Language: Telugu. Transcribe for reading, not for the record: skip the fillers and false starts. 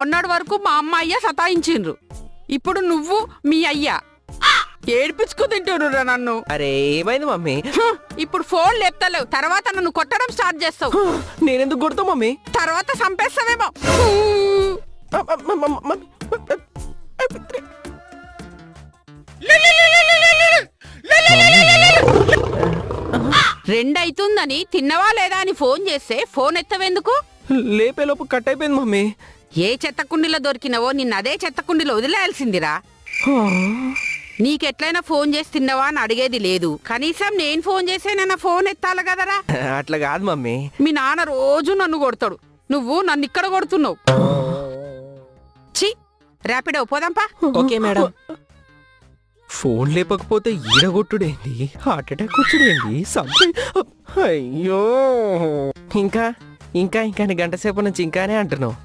మొన్నటి వరకు మా అమ్మ అయ్య సతాయించిండ్రు, ఇప్పుడు నువ్వు మీ అయ్యా ఏడిపించుకు తింటుర్రురా నన్ను. అరే ఏమైంది మమ్మీ? ఇప్పుడు ఫోన్ లేపుతలేవు, తర్వాత నన్ను కొట్టడం స్టార్ట్ చేస్తావు. నేనెందుకు కొడతావు మమ్మీ? తర్వాత చంపేస్తావేమో. రెండైతుందని తిన్నవా లేదా అని ఫోన్ చేస్తే ఫోన్ ఎత్తవెందుకు? లేపేలోపు కట్ అయిపోయింది మమ్మీ. ఏ చెత్త కుండీలో దొరికినవో నిన్న అదే చెత్త కుండీలో వదిలేయాల్సిందిరా. నీకెట్లయినా ఫోన్ చేసి తిన్నవా అని అడిగేది లేదు, కనీసం నేను ఫోన్ చేసేనన్నా ఫోన్ ఎత్తాలి కదరా. అట్లా కాదు మమ్మీ. మీ నాన్న రోజు నన్ను కొడతాడు, నువ్వు నన్ను ఇక్కడ కొడుతున్నావు. ఛీ, ర్యాపిడో పోదాంపా. Okay madam. ఫోన్ లేపకపోతే ఈడగొట్టుడేంది, హార్ట్ అటాక్ వచ్చుడేంది, అయ్యో ఇంకా ఇంకా ఇంకా గంట సేపు నుంచి ఇంకానే అంటున్నావు.